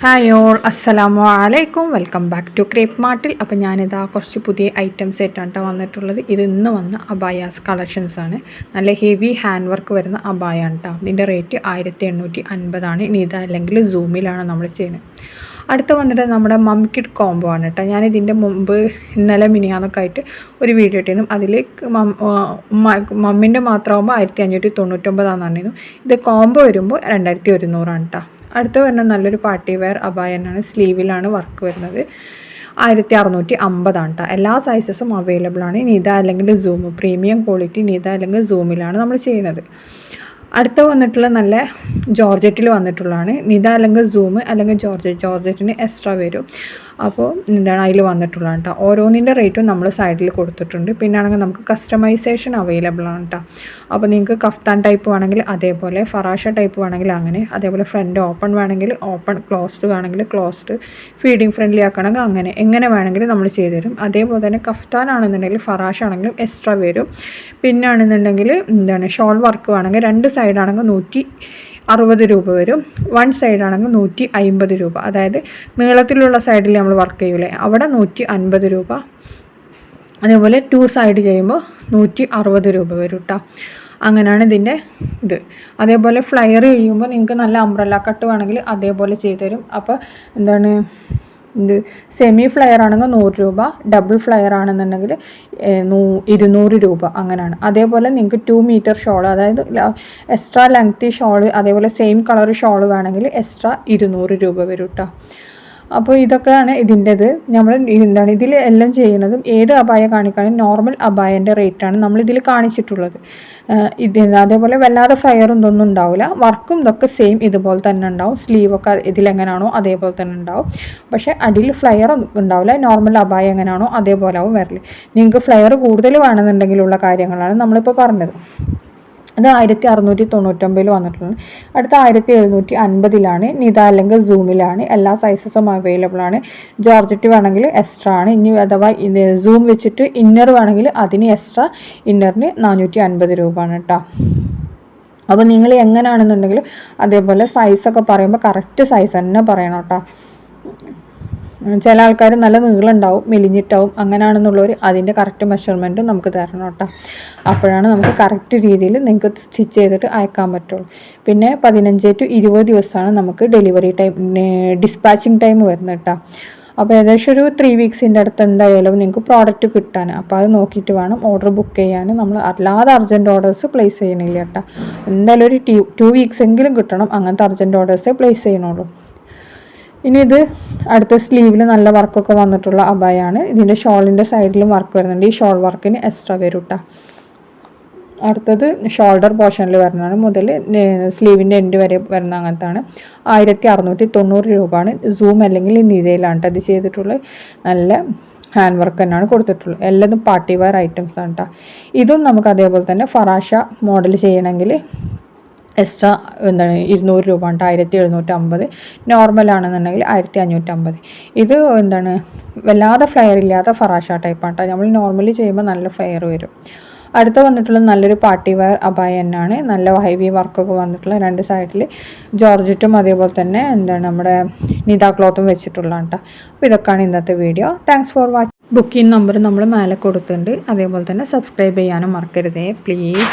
Hi all അസ്സലാമു അലൈക്കും welcome back to crepe മാർട്ടിൽ. അപ്പോൾ ഞാനിതാ കുറച്ച് പുതിയ ഐറ്റംസ് ആയിട്ടാണ് വന്നിട്ടുള്ളത്. ഇത് ഇന്ന് വന്ന അബായാസ് കളക്ഷൻസ് ആണ്. നല്ല ഹെവി ഹാൻഡ് വർക്ക് വരുന്ന അബായാണ് കേട്ടോ. ഇതിൻ്റെ റേറ്റ് 1850 ഇനി ഇത് അല്ലെങ്കിൽ സൂമിലാണ് നമ്മൾ ചെയ്യുന്നത്. അടുത്ത വന്നിട്ട് നമ്മുടെ മം കിഡ് കോംബോ ആണ് കേട്ടോ. ഞാനിതിൻ്റെ മുമ്പ് ഇന്നലെ മിനിയാന്നൊക്കെ ആയിട്ട് ഒരു വീഡിയോ ഇട്ടിരുന്നു. അതിൽ മമ്മിൻ്റെ മാത്രമാകുമ്പോൾ 1599 പറഞ്ഞിരുന്നു. ഇത് കോംബോ വരുമ്പോൾ 2100 കേട്ടോ. അടുത്ത വരുന്നത് നല്ലൊരു പാർട്ടി വെയർ അബായനാണ്. സ്ലീവിലാണ് വർക്ക് വരുന്നത്. 1650 കേട്ടോ. എല്ലാ സൈസസും അവൈലബിൾ ആണ്. നിത അല്ലെങ്കിൽ സൂം പ്രീമിയം ക്വാളിറ്റി നിത അല്ലെങ്കിൽ സൂമിലാണ് നമ്മൾ ചെയ്യുന്നത്. അടുത്ത വന്നിട്ടുള്ള നല്ല ജോർജറ്റിൽ വന്നിട്ടുള്ളതാണ്. നിത അല്ലെങ്കിൽ സൂം അല്ലെങ്കിൽ ജോർജറ്റിന് എക്സ്ട്രാ വരും. അപ്പോൾ എന്താണ് അതിൽ വന്നിട്ടുള്ളതാണ് കേട്ടോ. ഓരോന്നിൻ്റെ റേറ്റും നമ്മൾ സൈഡിൽ കൊടുത്തിട്ടുണ്ട്. പിന്നെ ആണെങ്കിൽ നമുക്ക് കസ്റ്റമൈസേഷൻ അവൈലബിൾ ആണ് കേട്ടോ. അപ്പോൾ നിങ്ങൾക്ക് കഫ്താൻ ടൈപ്പ് വേണമെങ്കിൽ അതേപോലെ, ഫറാഷ ടൈപ്പ് വേണമെങ്കിൽ അങ്ങനെ, അതേപോലെ ഫ്രണ്ട് ഓപ്പൺ വേണമെങ്കിൽ ഓപ്പൺ, ക്ലോസ്ഡ് വേണമെങ്കിൽ ക്ലോസ്ഡ്, ഫീഡിങ് ഫ്രണ്ട്ലി ആക്കണമെങ്കിൽ അങ്ങനെ, എങ്ങനെ വേണമെങ്കിലും നമ്മൾ ചെയ്തു തരും. അതേപോലെ തന്നെ കഫ്താൻ ആണെന്നുണ്ടെങ്കിൽ ഫറാഷ ആണെങ്കിലും എക്സ്ട്രാ വരും. പിന്നെ ആണെന്നുണ്ടെങ്കിൽ എന്താണ് ഷോൾ വർക്ക് വേണമെങ്കിൽ രണ്ട് സൈഡാണെങ്കിൽ 160 രൂപ വരും. വൺ സൈഡാണെങ്കിൽ 150 രൂപ. അതായത് നീളത്തിലുള്ള സൈഡിൽ നമ്മൾ വർക്ക് ചെയ്യൂലേ, അവിടെ 150 രൂപ. അതേപോലെ 2 സൈഡ് ചെയ്യുമ്പോൾ 160 രൂപ വരും കേട്ടോ. അങ്ങനെയാണ് ഇതിൻ്റെ ഇത്. അതേപോലെ ഫ്ലയർ ചെയ്യുമ്പോൾ നിങ്ങൾക്ക് നല്ല അംബ്രല്ല കട്ട് വേണമെങ്കിൽ അതേപോലെ ചെയ്തു തരും. അപ്പോൾ എന്താണ് ഇത് സെമി ഫ്ലയർ ആണെങ്കിൽ 100 രൂപ, ഡബിൾ ഫ്ലയർ ആണെന്നുണ്ടെങ്കിൽ 200 രൂപ അങ്ങനെയാണ്. അതേപോലെ നിങ്ങൾക്ക് 2 മീറ്റർ ഷോൾ, അതായത് എക്സ്ട്രാ ലെങ്തി ഷോൾ, അതേപോലെ സെയിം കളർ ഷോൾ വേണമെങ്കിൽ എക്സ്ട്രാ 200 രൂപ വരും കേട്ടോ. അപ്പോൾ ഇതൊക്കെയാണ് ഇതിൻ്റെത്. നമ്മൾ എന്താണ് ഇതിൽ എല്ലാം ചെയ്യുന്നതും ഏത് അബായ കാണിക്കാനും നോർമൽ അബായൻ്റെ റേറ്റാണ് നമ്മളിതിൽ കാണിച്ചിട്ടുള്ളത്. അതേപോലെ വല്ലാതെ ഫ്ലയറും ഇതൊന്നും ഉണ്ടാവില്ല. വർക്കും ഇതൊക്കെ സെയിം ഇതുപോലെ തന്നെ ഉണ്ടാവും. സ്ലീവൊക്കെ ഇതിലെങ്ങനെയാണോ അതേപോലെ തന്നെ ഉണ്ടാവും. പക്ഷേ അടിയിൽ ഫ്ലയർ ഉണ്ടാവില്ല. നോർമൽ അബായ എങ്ങനെയാണോ അതേപോലെ ആവും വരല്. നിങ്ങൾക്ക് ഫ്ലയർ കൂടുതൽ വേണമെന്നുണ്ടെങ്കിലുള്ള കാര്യങ്ങളാണ് നമ്മളിപ്പോൾ പറഞ്ഞത്. അത് 1699 വന്നിട്ടുള്ളത്. അടുത്ത 1750 നിത അല്ലെങ്കിൽ സൂമിലാണ്. എല്ലാ സൈസസും അവൈലബിൾ ആണ്. ജോർജറ്റ് വേണമെങ്കിൽ എക്സ്ട്രാ ആണ്. ഇനി അഥവാ സൂം വെച്ചിട്ട് ഇന്നർ വേണമെങ്കിൽ അതിന് എക്സ്ട്രാ, ഇന്നറിന് 450 രൂപയാണ് കേട്ടോ. അപ്പോൾ നിങ്ങൾ എങ്ങനെയാണെന്നുണ്ടെങ്കിൽ അതേപോലെ സൈസൊക്കെ പറയുമ്പോൾ കറക്റ്റ് സൈസ് തന്നെ പറയണം കേട്ടോ. ചില ആൾക്കാർ നല്ല നീളമുണ്ടാവും, മെലിഞ്ഞിട്ടാവും. അങ്ങനെയാണെന്നുള്ളവർ അതിൻ്റെ കറക്റ്റ് മെഷർമെൻറ്റ് നമുക്ക് തരണം കേട്ടോ. അപ്പോഴാണ് നമുക്ക് കറക്റ്റ് രീതിയിൽ നിങ്ങൾക്ക് സ്റ്റിച്ച് ചെയ്തിട്ട് അയക്കാൻ പറ്റുള്ളൂ. പിന്നെ 15 to 20 ദിവസമാണ് നമുക്ക് ഡെലിവറി ടൈം, ഡിസ്പാച്ചിങ് ടൈം വരുന്നത് കേട്ടോ. അപ്പോൾ ഏകദേശം ഒരു 3 വീക്സിൻ്റെ അടുത്ത് എന്തായാലും നിങ്ങൾക്ക് പ്രോഡക്റ്റ് കിട്ടാൻ. അപ്പോൾ അത് നോക്കിയിട്ട് വേണം ഓർഡർ ബുക്ക് ചെയ്യാൻ. നമ്മൾ അല്ലാതെ അർജൻറ്റ് ഓർഡേഴ്സ് പ്ലേസ് ചെയ്യണില്ല കേട്ടോ. എന്തായാലും ഒരു 2 വീക്സ് എങ്കിലും കിട്ടണം. അങ്ങനത്തെ അർജൻറ്റ് ഓർഡേഴ്സേ പ്ലേസ് ചെയ്യണുള്ളൂ. ഇനി ഇത് അടുത്ത സ്ലീവിൽ നല്ല വർക്കൊക്കെ വന്നിട്ടുള്ള അബായാണ്. ഇതിൻ്റെ ഷോളിൻ്റെ സൈഡിലും വർക്ക് വരുന്നുണ്ട്. ഈ ഷോൾ വർക്കിന് എക്സ്ട്രാ വരും കേട്ടോ. അടുത്തത് ഷോൾഡർ പോർഷനിൽ വരുന്നതാണ്. മുതൽ സ്ലീവിൻ്റെ എൻഡ് വരെ വരുന്ന അങ്ങനത്താണ്. 1690 രൂപയാണ്. സൂം അല്ലെങ്കിൽ നിതയിലാണ് ഇത് ചെയ്തിട്ടുള്ളത്. നല്ല ഹാൻഡ് വർക്ക് തന്നെയാണ് കൊടുത്തിട്ടുള്ളത്. എല്ലാതും പാർട്ടി വെയർ ഐറ്റംസ് ആണ് കേട്ടോ. ഇതും നമുക്ക് അതേപോലെ തന്നെ ഫറാഷ മോഡൽ ചെയ്യണമെങ്കിൽ എക്സ്ട്രാ എന്താണ് 200 രൂപ ഉണ്ട്. 1750. നോർമലാണെന്നുണ്ടെങ്കിൽ 1550. ഇത് എന്താണ് വല്ലാതെ ഫ്ലെയർ ഇല്ലാത്ത ഫറാഷ ടൈപ്പാണ് കേട്ടോ. നമ്മൾ നോർമലി ചെയ്യുമ്പോൾ നല്ല ഫ്ലെയർ വരും. അടുത്ത വന്നിട്ടുള്ളത് നല്ലൊരു പാർട്ടി വെയർ അബായ തന്നെയാണ്. നല്ല ഹെവി വർക്കൊക്കെ വന്നിട്ടുള്ള രണ്ട് സൈഡിൽ ജോർജറ്റും അതേപോലെ തന്നെ എന്താണ് നമ്മുടെ നിത ക്ലോത്തും വെച്ചിട്ടുള്ളതാണ് കേട്ടോ. അപ്പോൾ ഇതൊക്കെയാണ് ഇന്നത്തെ video. Thanks for watching. Booking number നമ്മൾ മേലെ കൊടുത്തിട്ടുണ്ട്. അതേപോലെ തന്നെ സബ്സ്ക്രൈബ് ചെയ്യാനും മറക്കരുതേ പ്ലീസ്.